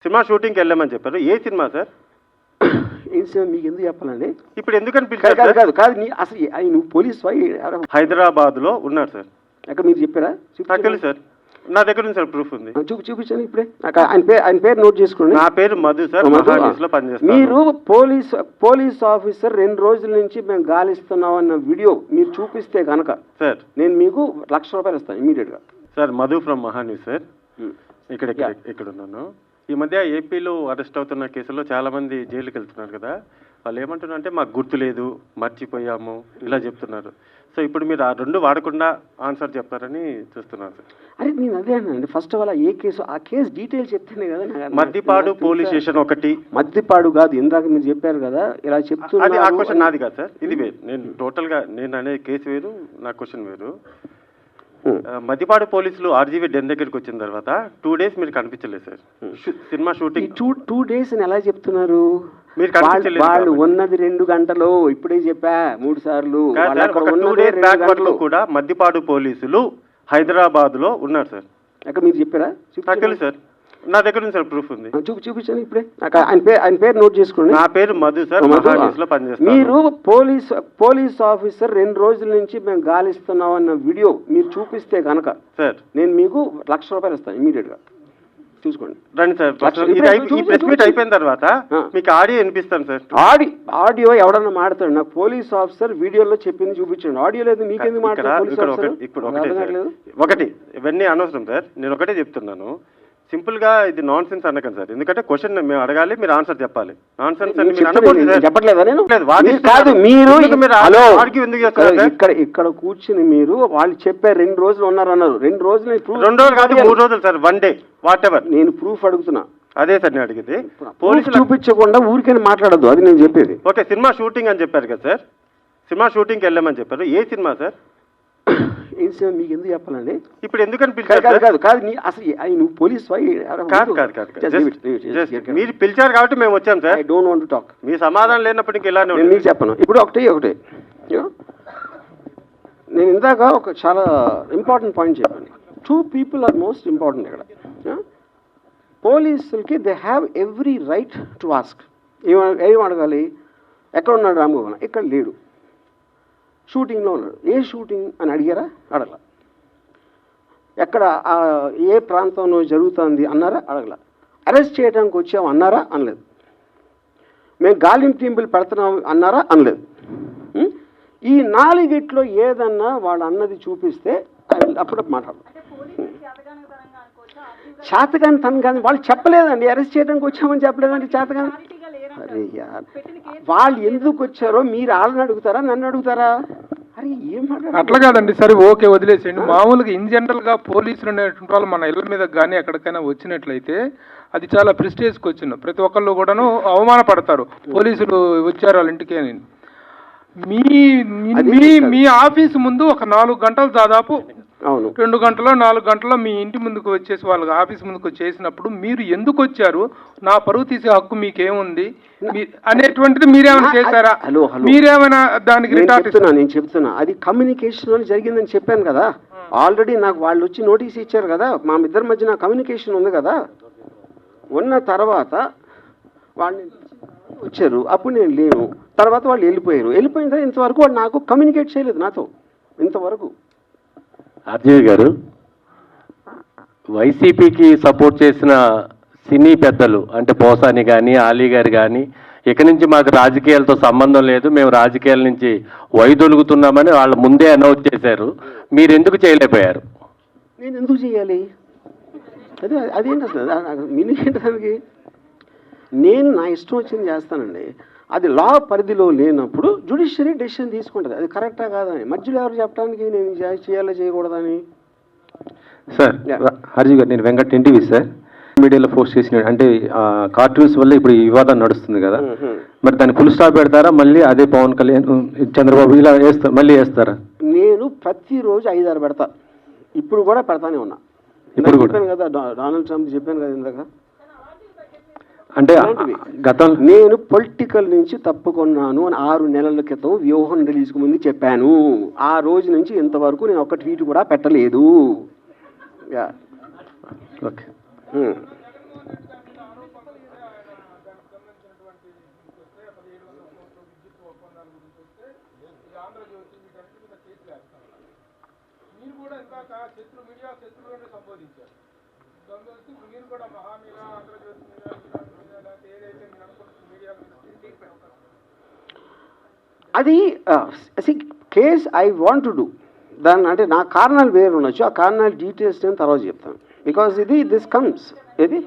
Cinema షూటింగ్కి వెళ్ళామని చెప్పారు. ఏ సినిమా సార్? ఏం సినిమా మీకు ఎందుకు చెప్పాలండి? ఇప్పుడు ఎందుకని కాదు పిలిచారు కాదు సార్? కాదు కాదు అసలు నువ్వు పోలీస్ హైదరాబాద్లో ఉన్నారు సార్. ఎక్కడ మీరు చెప్పారా? నాకు తెలుసు సార్, నా దగ్గర ఉంది సార్, ప్రూఫ్ ఉంది. చూపించండి ఇప్పుడే. నాకు ఆయన పేరు నోట్ చేసుకోండి. నా పేరు మధు సార్, మహాన్యూస్లో పనిచేస్తాను. మీరు పోలీస్ ఆఫీసర్ 2 రోజుల నుంచి మేము గాలిస్తున్నాం అన్న వీడియో మీరు చూపిస్తే కనుక సార్ నేను మీకు ₹1,00,000 ఇస్తాను ఇమీడియట్గా. Sir Madhu from Maha News sir. ఇక్కడ ఉన్నాను. ఈ మధ్య ఏపీలో అరెస్ట్ అవుతున్న కేసుల్లో చాలా మంది జైలుకి వెళ్తున్నారు కదా, వాళ్ళు ఏమంటున్నారు అంటే మాకు గుర్తు లేదు, మర్చిపోయాము, ఇలా చెప్తున్నారు. సో ఇప్పుడు మీరు ఆ 2 వాడకుండా ఆన్సర్ చెప్తారని చూస్తున్నారు సార్. అరే నేను అదే అన్నానండి. ఫస్ట్ ఆఫ్ ఆల్ ఆ కేసు డీటెయిల్స్ చెప్తేనే కదా. మద్దిపాడు పోలీస్ స్టేషన్ ఒకటి. మద్దిపాడు కాదు, ఇందాక మీరు చెప్పారు కదా ఇలా చెప్తున్నారు. అది ఆ క్వశ్చన్ నాది కాదు సార్, ఇది వేరు. నేను టోటల్గా నేను అనే కేసు వేరు, నా క్వశ్చన్ వేరు. మద్దిపాడు పోలీసులు ఆర్జీవీ డెన్ దగ్గరికి వచ్చిన తర్వాత 2 days మీరు కనిపించలేదు సార్. సినిమా షూటింగ్ 2 days అని ఎలా చెప్తున్నారు? మీరు కనిపించలేదు. వాళ్ళు ఉన్నది 2 గంటలు, ఇప్పుడే చెప్పా 3 సార్లు. 2 days బ్యాక్ వరకు కూడా మద్దిపాడు పోలీసులు హైదరాబాద్ లో ఉన్నారు సార్. ఎక్కడ మీరు చెప్పారా? నాకు తెలుసు సార్, నా దగ్గర ఉంది సార్, ప్రూఫ్ ఉంది. చూపించండి ఇప్పుడే. నాకు ఆయన పేరు నోట్ చేసుకోండి. నా పేరు మధు సార్, మహాన్యూస్లో పనిచేస్తాను. మీరు పోలీస్ ఆఫీసర్ 2 రోజుల నుంచి మేము గాలిస్తున్నాం అన్న వీడియో మీరు చూపిస్తే కనుక సార్ నేను మీకు ₹1,00,000 ఇస్తాను ఇమీడియట్గా. చూసుకోండి రండి సార్. ఈ ప్రెస్ మీట్ అయిపోయిన తర్వాత మీకు ఆడియో వినిపిస్తాను సార్. ఆడియో ఎవడన్నా మాట్లాడు, నాకు పోలీస్ ఆఫీసర్ వీడియోలో చెప్పింది చూపించండి. ఆడియో లేదు మీకెందుకు మాట్లాడారు? ఇప్పుడు ఒకటి ఇవన్నీ అనవసరం సార్, నేను ఒకటే చెప్తున్నాను. సింపుల్ గా ఇది నాన్ సెన్స్ అనకండి సార్, ఎందుకంటే క్వశ్చన్ మేము అడగాలి, మీరు ఆన్సర్ చెప్పాలి. నాన్ సెన్స్ అని చెప్పట్లేదా? నేను కాదు, ఇక్కడ కూర్చుని మీరు వాళ్ళు చెప్పారు 2 రోజులు ఉన్నారన్నారు. 2 రోజులు 2 రోజులు కాదు, 3 రోజులు సార్, 1 day వాట్ ఎవర్. నేను ప్రూఫ్ అడుగుతున్నా. అదే సార్ నేను అడిగింది. పోలీసులు చూపించకుండా ఊరికైనా మాట్లాడద్దు, అది నేను చెప్పేది. ఓకే, సినిమా షూటింగ్ అని చెప్పారు కదా సార్, సినిమా షూటింగ్కి వెళ్ళామని చెప్పారు. ఏ సినిమా సార్? ఏం సినిమా మీకు ఎందుకు చెప్పాలండి? ఇప్పుడు ఎందుకని పిలిచారు? కాదు కాదు అసలు నువ్వు పోలీస్ కాదు మీరు పిలిచారు కాబట్టి మేము వచ్చాం sir. I don't want to talk. మీ సమాధానం లేనప్పుడు ఇంక ఇలానే నేను మీకు చెప్పను. ఇప్పుడు ఒకటే నేను ఇందాక ఒక చాలా ఇంపార్టెంట్ పాయింట్ చెప్పాను. 2 people ఆర్ మోస్ట్ ఇంపార్టెంట్ ఇక్కడ. పోలీసులకి they have every right to ask. ఏం అడగాలి? ఎక్కడ ఉన్నాడు రామగోపాల్? ఇక్కడ లేడు, షూటింగ్లో ఉన్నాడు. ఏ షూటింగ్ అని అడిగారా? అడగల. ఎక్కడ ఏ ప్రాంతంలో జరుగుతుంది అన్నారా? అడగల. అరెస్ట్ చేయడానికి వచ్చాము అన్నారా? అనలేదు. మేము గాలింపు టీంపులు పెడుతున్నాం అన్నారా? అనలేదు. ఈ 4 ఏదన్నా వాళ్ళు అన్నది చూపిస్తే అప్పుడు మాట్లాడదు. చేతగాని తను కానీ వాళ్ళు చెప్పలేదండి, అరెస్ట్ చేయడానికి వచ్చామని చెప్పలేదండి. చేతగాని అరే యార్, వాళ్ళు ఎందుకు వచ్చారో మీరు వాళ్ళని అడుగుతారా, నన్ను అడుగుతారా? అరే ఏం అట్లా కాదండి. సరే ఓకే, వదిలేసేయండి. మామూలుగా ఇన్ జనరల్గా పోలీసులు అనేటువంటి వాళ్ళు మన ఇళ్ళ మీద కానీ ఎక్కడికైనా వచ్చినట్లయితే అది చాలా ప్రెస్టేజ్కి వచ్చిన ప్రతి ఒక్కళ్ళు కూడాను అవమానపడతారు. పోలీసులు వచ్చారు వాళ్ళ ఇంటికి అని. మీ ఆఫీసు ముందు ఒక 4 గంటలు దాదాపు, అవును 2 గంటలో 4 గంటలో మీ ఇంటి ముందుకు వచ్చేసి వాళ్ళ ఆఫీస్ ముందుకు వచ్చేసినప్పుడు మీరు ఎందుకు వచ్చారు, నా పరువు తీసే హక్కు మీకేముంది అనేటువంటిది మీరేమైనా చేశారా? మీరేమైనా దానికి నేను చెప్తున్నా అది కమ్యూనికేషన్ అని జరిగిందని చెప్పాను కదా. ఆల్రెడీ నాకు వాళ్ళు వచ్చి నోటీస్ ఇచ్చారు కదా, మా ఇద్దరి మధ్యన కమ్యూనికేషన్ ఉంది కదా. ఉన్న తర్వాత వాళ్ళని వచ్చారు, అప్పుడు నేను లేను. తర్వాత వాళ్ళు వెళ్ళిపోయిన తర్వాత ఇంతవరకు వాళ్ళు నాకు కమ్యూనికేట్ చేయలేదు నాతో ఇంతవరకు. ఆర్జీవి గారు, వైసీపీకి సపోర్ట్ చేసిన సినీ పెద్దలు అంటే పోసాని కానీ ఆలీ గారు కానీ ఇక నుంచి మాకు రాజకీయాలతో సంబంధం లేదు, మేము రాజకీయాల నుంచి వైదొలుగుతున్నామని వాళ్ళు ముందే అనౌన్స్ చేశారు. మీరు ఎందుకు చేయలేకపోయారు? నేను ఎందుకు చేయాలి? అదేంటి అసలు మీనింగ్ ఏంటి దానికి? నేను నా ఇష్టం వచ్చింది చేస్తానండి. అది లా పరిధిలో లేనప్పుడు జ్యుడిషియరీ డెసిషన్ తీసుకుంటుంది, అది కరెక్టా కాదని. మధ్యలో ఎవరు చెప్పడానికి నేను చేయాలో చేయకూడదని. సార్ హర్జీ గారు, నేను వెంకట్ ఎన్టీవీ సార్. మీడియాలో పోస్ట్ చేసిన అంటే కార్టూన్స్ వల్ల ఇప్పుడు ఈ వివాదం నడుస్తుంది కదా, మరి దాన్ని ఫుల్ స్టాప్ పెడతారా? మళ్ళీ అదే పవన్ కళ్యాణ్ చంద్రబాబు ఇలా వేస్తారు, మళ్ళీ వేస్తారా? నేను ప్రతిరోజు 5-6 పెడతా, ఇప్పుడు కూడా పెడతానే ఉన్నా. ఇప్పుడు చెప్పాను కదా, డొనాల్డ్ ట్రంప్ చెప్పాను కదా ఇందాక. అంటే గతం నేను పొలిటికల్ నుంచి తప్పుకున్నాను అని 6 నెలల క్రితం వ్యూహం రిలీజ్కు ముందు చెప్పాను. ఆ రోజు నుంచి ఇంతవరకు నేను ఒక్క ట్వీట్ కూడా పెట్టలేదు. ఓకే. అది case I want to do దాన్ని, అంటే నా కారణాలు వేరు ఉండొచ్చు, ఆ కారణాలు డీటెయిల్స్ నేను తర్వాత చెప్తాను. బికాజ్ దిస్ కమ్స్ ఏది